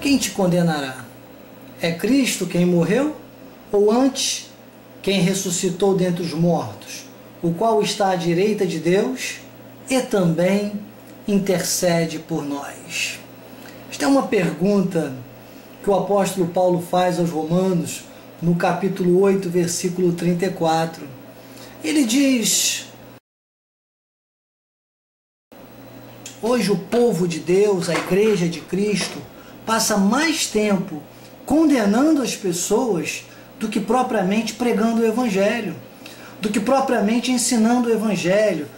quem te condenará? É Cristo quem morreu? Ou antes, quem ressuscitou dentre os mortos, o qual está à direita de Deus e também intercede por nós? Esta é uma pergunta que o apóstolo Paulo faz aos Romanos, no capítulo 8, versículo 34. Ele diz: hoje o povo de Deus, a igreja de Cristo, passa mais tempo condenando as pessoas do que propriamente pregando o Evangelho, do que propriamente ensinando o Evangelho,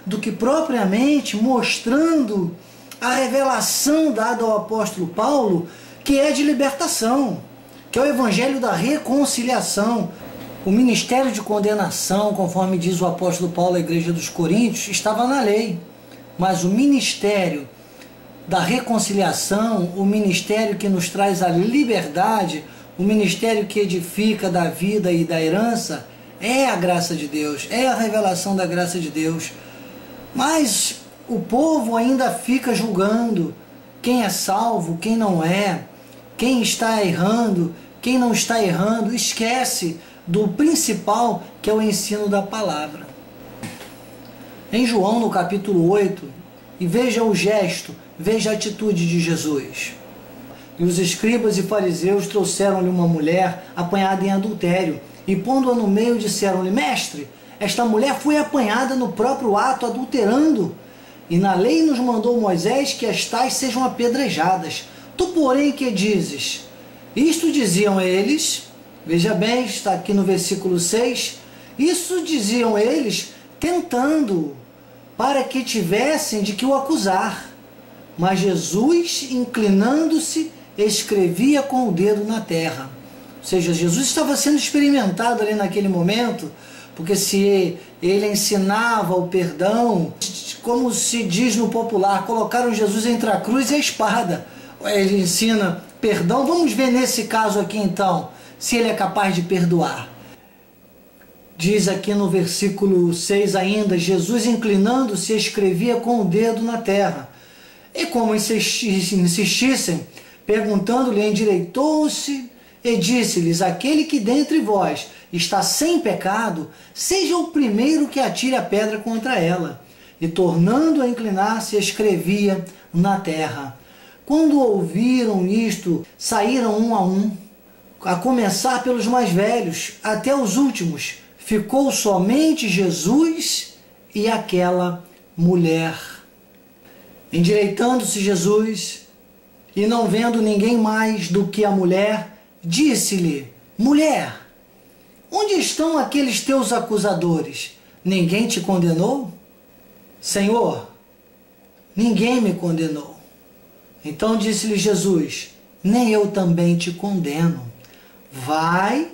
do que propriamente mostrando a revelação dada ao apóstolo Paulo, que é de libertação, que é o Evangelho da reconciliação. O ministério de condenação, conforme diz o apóstolo Paulo à igreja dos Coríntios, estava na lei, mas o ministério da reconciliação, o ministério que nos traz a liberdade, o ministério que edifica da vida e da herança, é a graça de Deus, é a revelação da graça de Deus. Mas o povo ainda fica julgando quem é salvo, quem não é, quem está errando, quem não está errando, esquece do principal, que é o ensino da palavra. Em João, no capítulo 8, e veja o gesto, veja a atitude de Jesus. E os escribas e fariseus trouxeram-lhe uma mulher apanhada em adultério, e pondo-a no meio, disseram-lhe: mestre, esta mulher foi apanhada no próprio ato, adulterando. E na lei nos mandou Moisés que as tais sejam apedrejadas. Tu, porém, que dizes? Isto diziam eles, veja bem, está aqui no versículo 6, isso diziam eles tentando, para que tivessem de que o acusar. Mas Jesus, inclinando-se, escrevia com o dedo na terra. Ou seja, Jesus estava sendo experimentado ali naquele momento, porque se ele ensinava o perdão, como se diz no popular, colocaram Jesus entre a cruz e a espada. Ele ensina perdão. Vamos ver nesse caso aqui então, se ele é capaz de perdoar. Diz aqui no versículo 6 ainda: Jesus, inclinando-se, escrevia com o dedo na terra. E como insistissem, perguntando-lhe, endireitou-se e disse-lhes: aquele que dentre vós está sem pecado, seja o primeiro que atire a pedra contra ela. E tornando a inclinar-se, escrevia na terra. Quando ouviram isto, saíram um a um, a começar pelos mais velhos, até os últimos. Ficou somente Jesus e aquela mulher. Endireitando-se Jesus, e não vendo ninguém mais do que a mulher, disse-lhe: mulher, onde estão aqueles teus acusadores? Ninguém te condenou? Senhor, ninguém me condenou. Então disse-lhe Jesus: nem eu também te condeno. Vai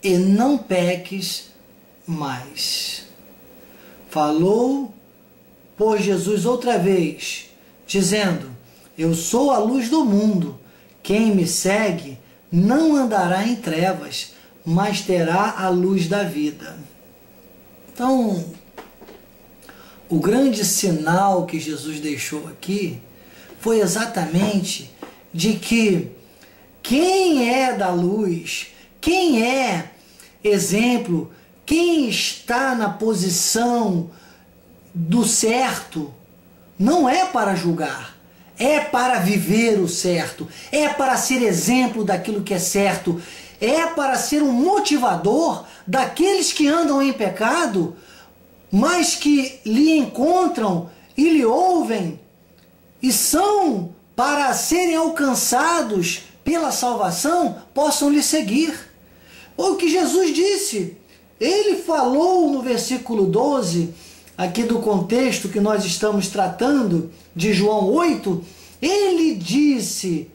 e não peques mais. Falou, pois, Jesus outra vez, dizendo: eu sou a luz do mundo. Quem me segue não andará em trevas, mas terá a luz da vida. Então, o grande sinal que Jesus deixou aqui foi exatamente de que quem é da luz, quem é exemplo, quem está na posição do certo, não é para julgar, é para viver o certo, é para ser exemplo daquilo que é certo, é para ser um motivador daqueles que andam em pecado, mas que lhe encontram e lhe ouvem e são para serem alcançados pela salvação, possam lhe seguir. O que Jesus disse, ele falou no versículo 12, aqui do contexto que nós estamos tratando, de João 8, ele disse: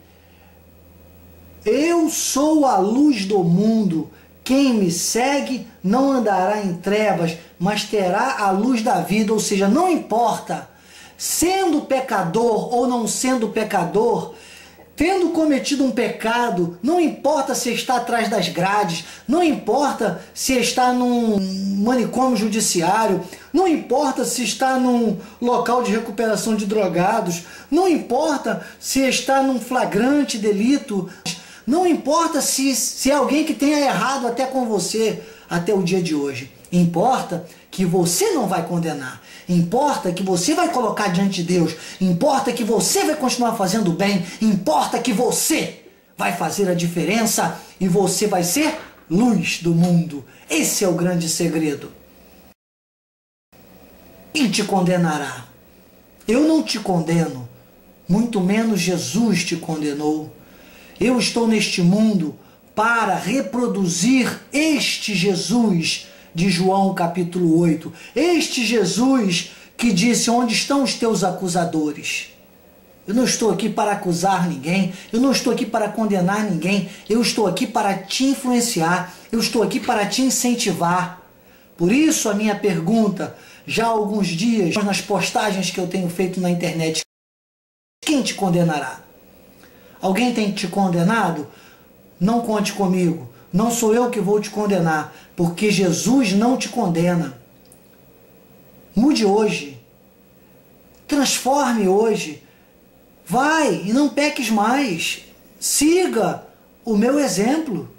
eu sou a luz do mundo, quem me segue não andará em trevas, mas terá a luz da vida. Ou seja, não importa, sendo pecador ou não sendo pecador, tendo cometido um pecado, não importa se está atrás das grades, não importa se está num manicômio judiciário, não importa se está num local de recuperação de drogados, não importa se está num flagrante delito, não importa se é alguém que tenha errado até com você até o dia de hoje. Importa que você não vai condenar. Importa que você vai colocar diante de Deus. Importa que você vai continuar fazendo bem. Importa que você vai fazer a diferença e você vai ser luz do mundo. Esse é o grande segredo. Quem te condenará? Eu não te condeno, muito menos Jesus te condenou. Eu estou neste mundo para reproduzir este Jesus de João capítulo 8. Este Jesus que disse: onde estão os teus acusadores? Eu não estou aqui para acusar ninguém, eu não estou aqui para condenar ninguém, eu estou aqui para te influenciar, eu estou aqui para te incentivar. Por isso a minha pergunta, já há alguns dias, nas postagens que eu tenho feito na internet: quem te condenará? Alguém tem te condenado? Não conte comigo. Não sou eu que vou te condenar, porque Jesus não te condena. Mude hoje. Transforme hoje. Vai e não peques mais. Siga o meu exemplo.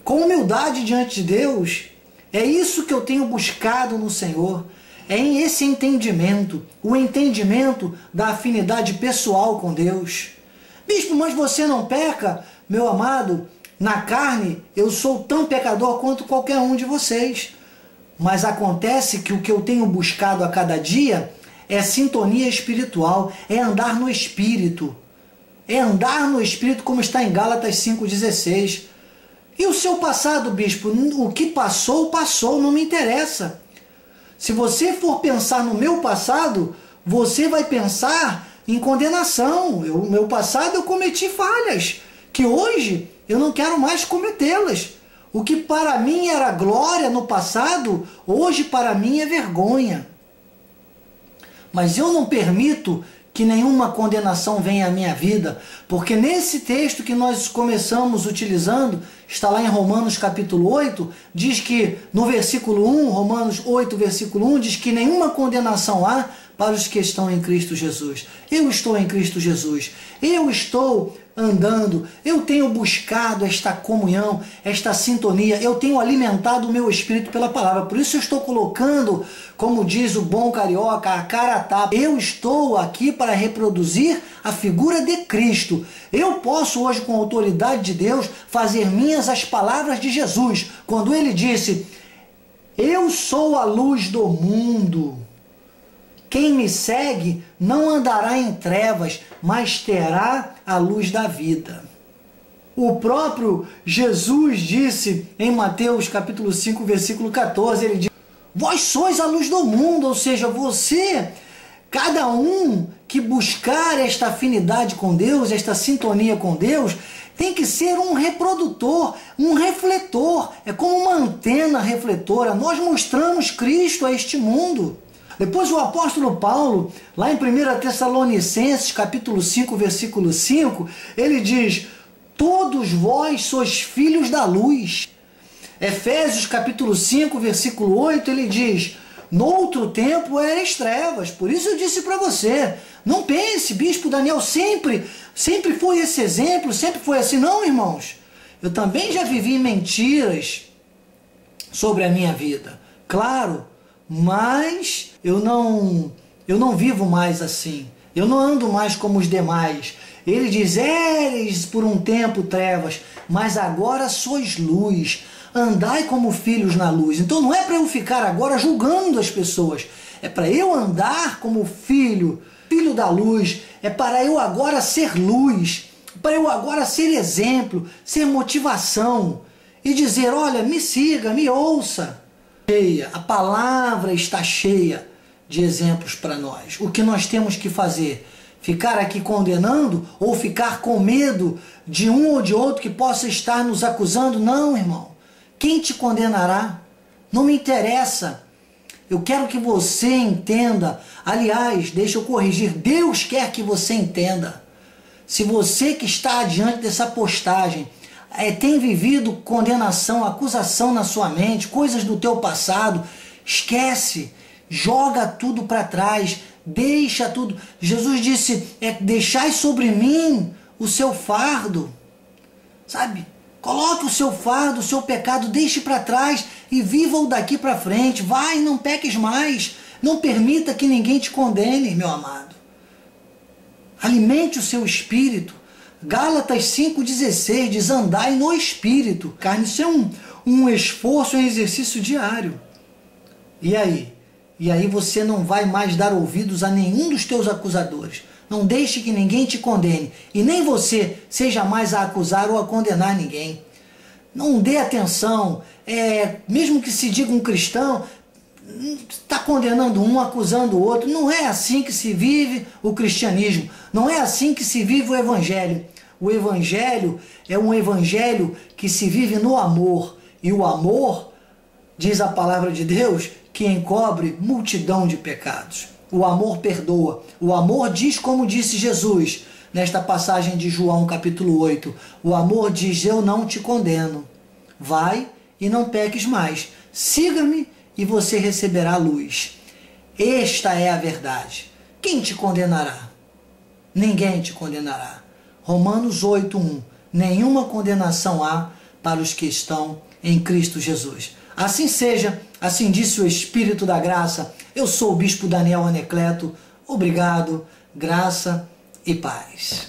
Com humildade diante de Deus. É isso que eu tenho buscado no Senhor. É em esse entendimento. O entendimento da afinidade pessoal com Deus. Bispo, mas você não peca? Meu amado, na carne eu sou tão pecador quanto qualquer um de vocês. Mas acontece que o que eu tenho buscado a cada dia é sintonia espiritual, é andar no Espírito. É andar no Espírito, como está em Gálatas 5,16. E o seu passado, bispo? O que passou, passou, não me interessa. Se você for pensar no meu passado, você vai pensar em condenação. No meu passado eu cometi falhas, que hoje eu não quero mais cometê-las. O que para mim era glória no passado, hoje para mim é vergonha. Mas eu não permito que nenhuma condenação venha à minha vida, porque nesse texto que nós começamos utilizando, está lá em Romanos capítulo 8, diz que no versículo 1, Romanos 8, versículo 1, diz que nenhuma condenação há para os que estão em Cristo Jesus. Eu estou em Cristo Jesus. Eu estou andando. Eu tenho buscado esta comunhão, esta sintonia. Eu tenho alimentado o meu espírito pela palavra. Por isso eu estou colocando, como diz o bom carioca, a cara a tapa. Eu estou aqui para reproduzir a figura de Cristo. Eu posso hoje, com a autoridade de Deus, fazer minhas as palavras de Jesus, quando ele disse: eu sou a luz do mundo. Quem me segue não andará em trevas, mas terá a luz da vida. O próprio Jesus disse em Mateus capítulo 5, versículo 14, ele diz: vós sois a luz do mundo, ou seja, você, cada um que buscar esta afinidade com Deus, esta sintonia com Deus, tem que ser um reprodutor, um refletor, é como uma antena refletora. Nós mostramos Cristo a este mundo. Depois o apóstolo Paulo, lá em 1 Tessalonicenses, capítulo 5, versículo 5, ele diz: todos vós sois filhos da luz. Efésios, capítulo 5, versículo 8, ele diz: no outro tempo erais trevas. Por isso eu disse para você, não pense, bispo Daniel sempre foi esse exemplo, sempre foi assim. Não, irmãos, eu também já vivi mentiras sobre a minha vida, claro, mas eu não vivo mais assim. Eu não ando mais como os demais. Ele diz: eres por um tempo trevas, mas agora sois luz. Andai como filhos na luz. Então não é para eu ficar agora julgando as pessoas. É para eu andar como filho da luz. É para eu agora ser luz. Para eu agora ser exemplo, ser motivação. E dizer: olha, me siga, me ouça. A palavra está cheia de exemplos para nós. O que nós temos que fazer? Ficar aqui condenando ou ficar com medo de um ou de outro que possa estar nos acusando? Não, irmão. Quem te condenará? Não me interessa. Eu quero que você entenda. Aliás, deixa eu corrigir. Deus quer que você entenda. Se você que está diante dessa postagem tem vivido condenação, acusação na sua mente, coisas do teu passado, esquece, joga tudo para trás, deixa tudo. Jesus disse, deixai sobre mim o seu fardo, sabe? Coloque o seu fardo, o seu pecado, deixe para trás e viva-o daqui para frente. Vai, não peques mais. Não permita que ninguém te condene, meu amado. Alimente o seu espírito. Gálatas 5,16 diz, andai no espírito. Carne, isso é um esforço, um exercício diário. E aí? E aí você não vai mais dar ouvidos a nenhum dos teus acusadores. Não deixe que ninguém te condene. E nem você seja mais a acusar ou a condenar ninguém. Não dê atenção. Mesmo que se diga um cristão, está condenando um, acusando o outro. Não é assim que se vive o cristianismo. Não é assim que se vive o evangelho. O evangelho é um evangelho que se vive no amor. E o amor, diz a palavra de Deus, que encobre multidão de pecados. O amor perdoa. O amor diz como disse Jesus, nesta passagem de João capítulo 8. O amor diz, eu não te condeno. Vai e não peques mais. Siga-me e você receberá luz. Esta é a verdade. Quem te condenará? Ninguém te condenará. Romanos 8:1. Nenhuma condenação há para os que estão em Cristo Jesus. Assim seja, assim disse o Espírito da Graça. Eu sou o Bispo Daniel Anacleto. Obrigado, graça e paz.